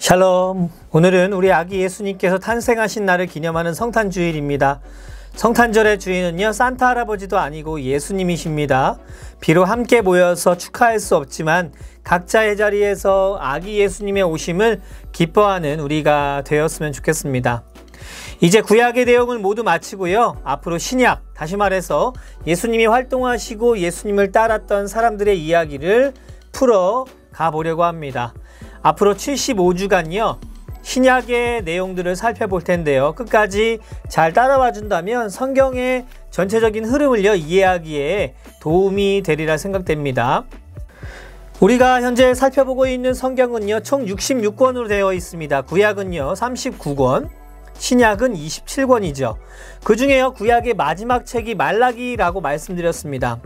샬롬. 오늘은 우리 아기 예수님께서 탄생하신 날을 기념하는 성탄주일입니다. 성탄절의 주인은요, 산타 할아버지도 아니고 예수님이십니다. 비록 함께 모여서 축하할 수 없지만 각자의 자리에서 아기 예수님의 오심을 기뻐하는 우리가 되었으면 좋겠습니다. 이제 구약의 내용을 모두 마치고요, 앞으로 신약, 다시 말해서 예수님이 활동하시고 예수님을 따랐던 사람들의 이야기를 풀어 가보려고 합니다. 앞으로 75주간요 신약의 내용들을 살펴볼 텐데요, 끝까지 잘 따라와 준다면 성경의 전체적인 흐름을요 이해하기에 도움이 되리라 생각됩니다. 우리가 현재 살펴보고 있는 성경은요 총 66권으로 되어 있습니다. 구약은요 39권, 신약은 27권이죠. 그 중에요 구약의 마지막 책이 말라기라고 말씀드렸습니다.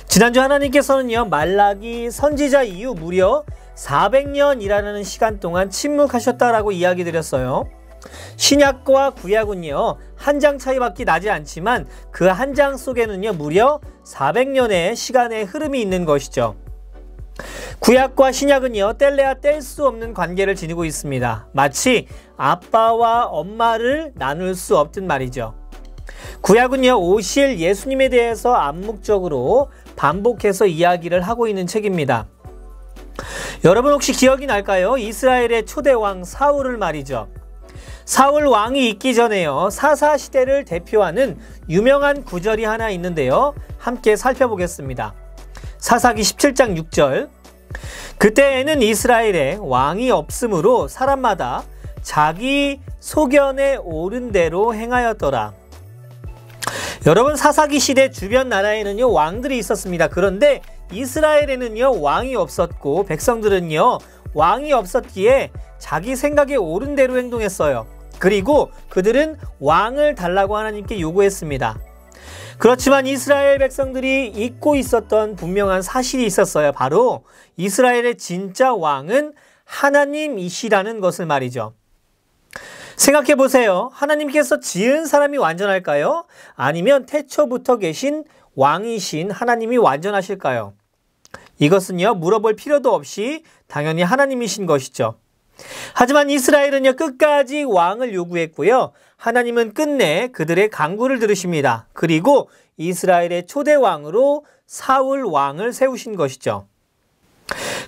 지난주 하나님께서는요 말라기 선지자 이후 무려 400년이라는 시간 동안 침묵하셨다라고 이야기 드렸어요. 신약과 구약은요 한 장 차이밖에 나지 않지만 그 한 장 속에는요 무려 400년의 시간의 흐름이 있는 것이죠. 구약과 신약은요 뗄래야 뗄 수 없는 관계를 지니고 있습니다. 마치 아빠와 엄마를 나눌 수 없든 말이죠. 구약은요 오실 예수님에 대해서 암묵적으로 반복해서 이야기를 하고 있는 책입니다. 여러분 혹시 기억이 날까요? 이스라엘의 초대왕 사울을 말이죠. 사울 왕이 있기 전에요 사사시대를 대표하는 유명한 구절이 하나 있는데요, 함께 살펴보겠습니다. 사사기 17장 6절. 그때에는 이스라엘에 왕이 없으므로 사람마다 자기 소견에 옳은 대로 행하였더라. 여러분, 사사기 시대 주변 나라에는요 왕들이 있었습니다. 그런데 이스라엘에는요 왕이 없었고 백성들은요 왕이 없었기에 자기 생각에 옳은 대로 행동했어요. 그리고 그들은 왕을 달라고 하나님께 요구했습니다. 그렇지만 이스라엘 백성들이 잊고 있었던 분명한 사실이 있었어요. 바로 이스라엘의 진짜 왕은 하나님이시라는 것을 말이죠. 생각해 보세요. 하나님께서 지은 사람이 완전할까요? 아니면 태초부터 계신 왕이신 하나님이 완전하실까요? 이것은요 물어볼 필요도 없이 당연히 하나님이신 것이죠. 하지만 이스라엘은요 끝까지 왕을 요구했고요, 하나님은 끝내 그들의 간구를 들으십니다. 그리고 이스라엘의 초대 왕으로 사울 왕을 세우신 것이죠.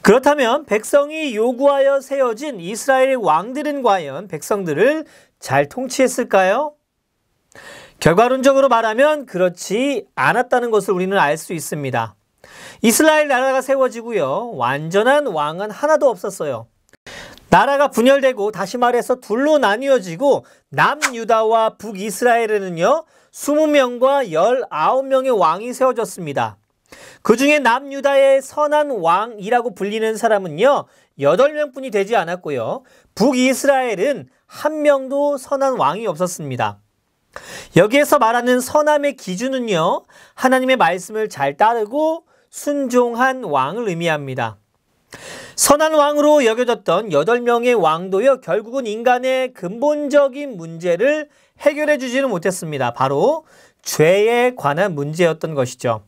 그렇다면 백성이 요구하여 세워진 이스라엘의 왕들은 과연 백성들을 잘 통치했을까요? 결과론적으로 말하면 그렇지 않았다는 것을 우리는 알 수 있습니다. 이스라엘 나라가 세워지고요, 완전한 왕은 하나도 없었어요. 나라가 분열되고, 다시 말해서 둘로 나뉘어지고, 남유다와 북이스라엘에는요 20명과 19명의 왕이 세워졌습니다. 그 중에 남유다의 선한 왕이라고 불리는 사람은요 8명뿐이 되지 않았고요, 북이스라엘은 한 명도 선한 왕이 없었습니다. 여기에서 말하는 선함의 기준은요 하나님의 말씀을 잘 따르고 순종한 왕을 의미합니다. 선한 왕으로 여겨졌던 8명의 왕도요 결국은 인간의 근본적인 문제를 해결해 주지는 못했습니다. 바로 죄에 관한 문제였던 것이죠.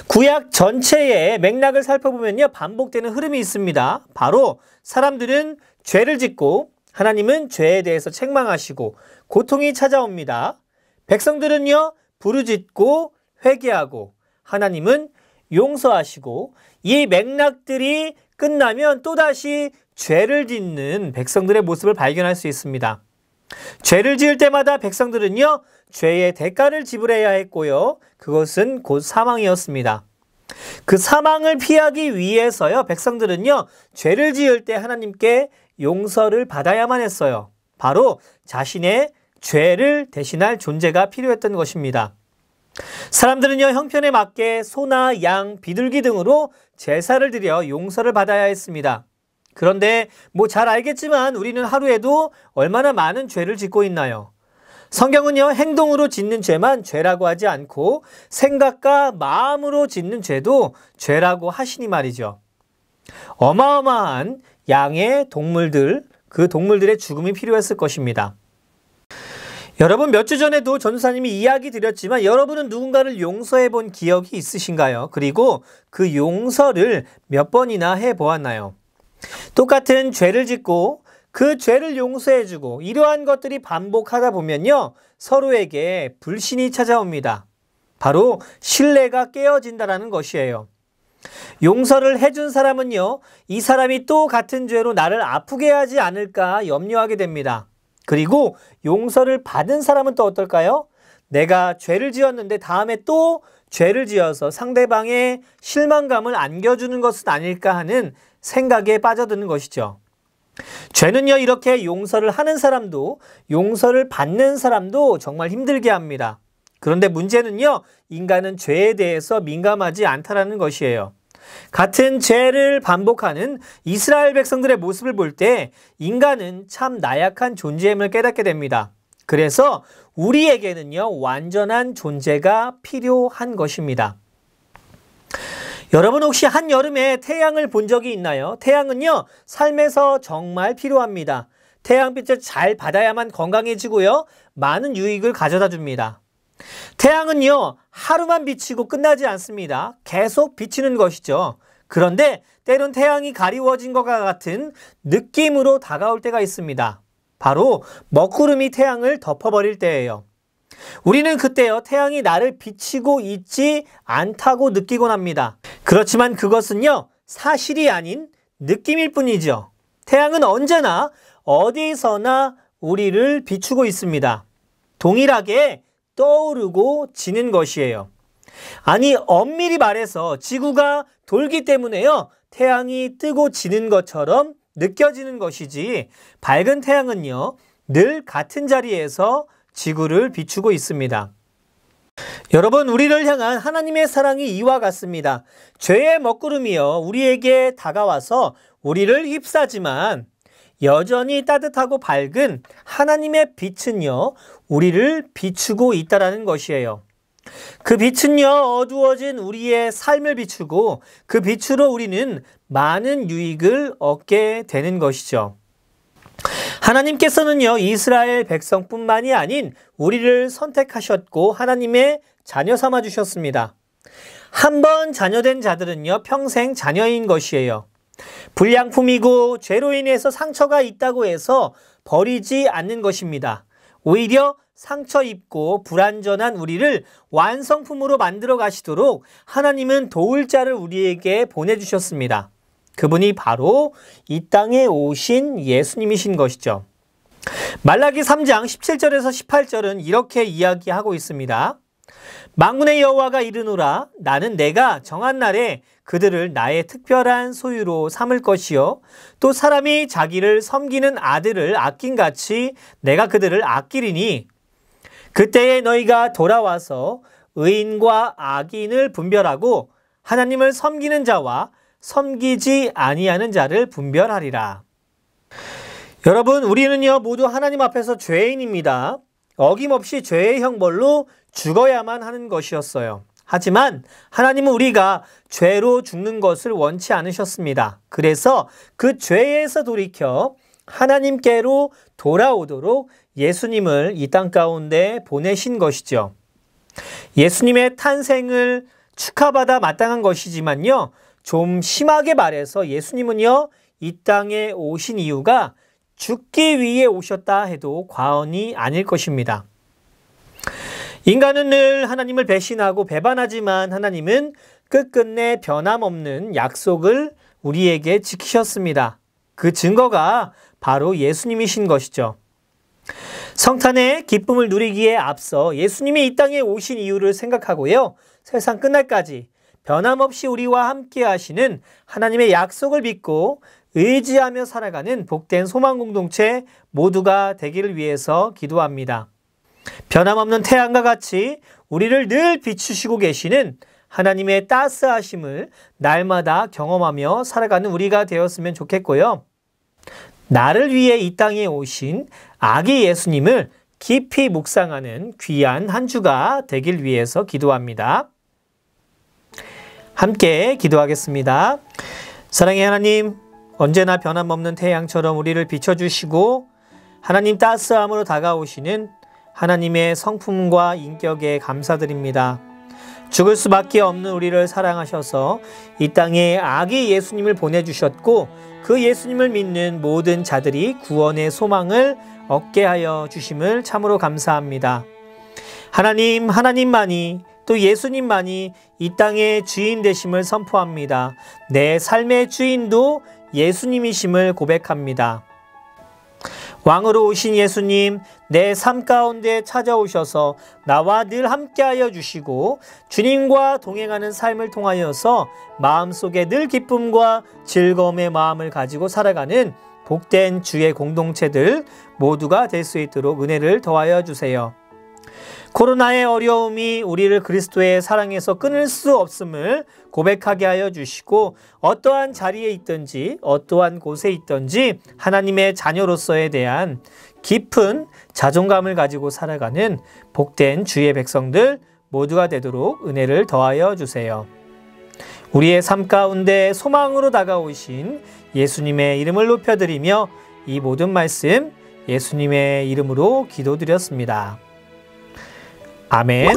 구약 전체의 맥락을 살펴보면요 반복되는 흐름이 있습니다. 바로 사람들은 죄를 짓고 하나님은 죄에 대해서 책망하시고 고통이 찾아옵니다. 백성들은요 부르짖고 회개하고 하나님은 용서하시고, 이 맥락들이 끝나면 또다시 죄를 짓는 백성들의 모습을 발견할 수 있습니다. 죄를 지을 때마다 백성들은요 죄의 대가를 지불해야 했고요, 그것은 곧 사망이었습니다. 그 사망을 피하기 위해서요 백성들은요 죄를 지을 때 하나님께 용서를 받아야만 했어요. 바로 자신의 죄를 대신할 존재가 필요했던 것입니다. 사람들은요 형편에 맞게 소나 양, 비둘기 등으로 제사를 드려 용서를 받아야 했습니다. 그런데 뭐 잘 알겠지만 우리는 하루에도 얼마나 많은 죄를 짓고 있나요? 성경은요 행동으로 짓는 죄만 죄라고 하지 않고 생각과 마음으로 짓는 죄도 죄라고 하시니 말이죠. 어마어마한 양의 동물들, 그 동물들의 죽음이 필요했을 것입니다. 여러분, 몇 주 전에도 전도사님이 이야기 드렸지만 여러분은 누군가를 용서해 본 기억이 있으신가요? 그리고 그 용서를 몇 번이나 해 보았나요? 똑같은 죄를 짓고 그 죄를 용서해주고 이러한 것들이 반복하다 보면요, 서로에게 불신이 찾아옵니다. 바로 신뢰가 깨어진다는 것이에요. 용서를 해준 사람은요, 이 사람이 또 같은 죄로 나를 아프게 하지 않을까 염려하게 됩니다. 그리고 용서를 받은 사람은 또 어떨까요? 내가 죄를 지었는데 다음에 또 죄를 지어서 상대방의 실망감을 안겨주는 것은 아닐까 하는 생각에 빠져드는 것이죠. 죄는요, 이렇게 용서를 하는 사람도 용서를 받는 사람도 정말 힘들게 합니다. 그런데 문제는요, 인간은 죄에 대해서 민감하지 않다라는 것이에요. 같은 죄를 반복하는 이스라엘 백성들의 모습을 볼 때 인간은 참 나약한 존재임을 깨닫게 됩니다. 그래서 우리에게는요, 완전한 존재가 필요한 것입니다. 여러분 혹시 한여름에 태양을 본 적이 있나요? 태양은요, 삶에서 정말 필요합니다. 태양빛을 잘 받아야만 건강해지고요, 많은 유익을 가져다 줍니다. 태양은요, 하루만 비치고 끝나지 않습니다. 계속 비치는 것이죠. 그런데 때론 태양이 가리워진 것과 같은 느낌으로 다가올 때가 있습니다. 바로 먹구름이 태양을 덮어버릴 때예요. 우리는 그때요, 태양이 나를 비치고 있지 않다고 느끼곤 합니다. 그렇지만 그것은요, 사실이 아닌 느낌일 뿐이죠. 태양은 언제나 어디서나 우리를 비추고 있습니다. 동일하게 떠오르고 지는 것이에요. 아니, 엄밀히 말해서 지구가 돌기 때문에요, 태양이 뜨고 지는 것처럼 느껴지는 것이지, 밝은 태양은요, 늘 같은 자리에서 지구를 비추고 있습니다. 여러분, 우리를 향한 하나님의 사랑이 이와 같습니다. 죄의 먹구름이요, 우리에게 다가와서 우리를 휩싸지만 여전히 따뜻하고 밝은 하나님의 빛은요, 우리를 비추고 있다는 것이에요. 그 빛은요, 어두워진 우리의 삶을 비추고 그 빛으로 우리는 많은 유익을 얻게 되는 것이죠. 하나님께서는요, 이스라엘 백성뿐만이 아닌 우리를 선택하셨고 하나님의 자녀 삼아 주셨습니다. 한 번 자녀된 자들은요, 평생 자녀인 것이에요. 불량품이고 죄로 인해서 상처가 있다고 해서 버리지 않는 것입니다. 오히려 상처 입고 불완전한 우리를 완성품으로 만들어 가시도록 하나님은 도울 자를 우리에게 보내주셨습니다. 그분이 바로 이 땅에 오신 예수님이신 것이죠. 말라기 3장 17절에서 18절은 이렇게 이야기하고 있습니다. 만군의 여호와가 이르노라, 나는 내가 정한 날에 그들을 나의 특별한 소유로 삼을 것이요, 또 사람이 자기를 섬기는 아들을 아낀같이 내가 그들을 아끼리니, 그때에 너희가 돌아와서 의인과 악인을 분별하고 하나님을 섬기는 자와 섬기지 아니하는 자를 분별하리라. 여러분, 우리는요, 모두 하나님 앞에서 죄인입니다. 어김없이 죄의 형벌로 죽어야만 하는 것이었어요. 하지만 하나님은 우리가 죄로 죽는 것을 원치 않으셨습니다. 그래서 그 죄에서 돌이켜 하나님께로 돌아오도록 예수님을 이 땅 가운데 보내신 것이죠. 예수님의 탄생을 축하받아 마땅한 것이지만요, 좀 심하게 말해서 예수님은요, 이 땅에 오신 이유가 죽기 위해 오셨다 해도 과언이 아닐 것입니다. 인간은 늘 하나님을 배신하고 배반하지만 하나님은 끝끝내 변함없는 약속을 우리에게 지키셨습니다. 그 증거가 바로 예수님이신 것이죠. 성탄의 기쁨을 누리기에 앞서 예수님이 이 땅에 오신 이유를 생각하고요, 세상 끝날까지 변함없이 우리와 함께 하시는 하나님의 약속을 믿고 의지하며 살아가는 복된 소망 공동체 모두가 되기를 위해서 기도합니다. 변함없는 태양과 같이 우리를 늘 비추시고 계시는 하나님의 따스하심을 날마다 경험하며 살아가는 우리가 되었으면 좋겠고요. 나를 위해 이 땅에 오신 아기 예수님을 깊이 묵상하는 귀한 한 주가 되길 위해서 기도합니다. 함께 기도하겠습니다. 사랑의 하나님, 언제나 변함없는 태양처럼 우리를 비춰주시고 하나님 따스함으로 다가오시는 하나님의 성품과 인격에 감사드립니다. 죽을 수밖에 없는 우리를 사랑하셔서 이 땅에 아기 예수님을 보내주셨고 그 예수님을 믿는 모든 자들이 구원의 소망을 얻게 하여 주심을 참으로 감사합니다. 하나님만이 또 예수님만이 이 땅의 주인 되심을 선포합니다. 내 삶의 주인도 예수님이심을 고백합니다. 왕으로 오신 예수님, 내 삶 가운데 찾아오셔서 나와 늘 함께하여 주시고 주님과 동행하는 삶을 통하여서 마음속에 늘 기쁨과 즐거움의 마음을 가지고 살아가는 복된 주의 공동체들 모두가 될 수 있도록 은혜를 더하여 주세요. 코로나의 어려움이 우리를 그리스도의 사랑에서 끊을 수 없음을 고백하게 하여 주시고 어떠한 자리에 있든지 어떠한 곳에 있든지 하나님의 자녀로서에 대한 깊은 자존감을 가지고 살아가는 복된 주의 백성들 모두가 되도록 은혜를 더하여 주세요. 우리의 삶 가운데 소망으로 다가오신 예수님의 이름을 높여드리며 이 모든 말씀 예수님의 이름으로 기도드렸습니다. 아멘.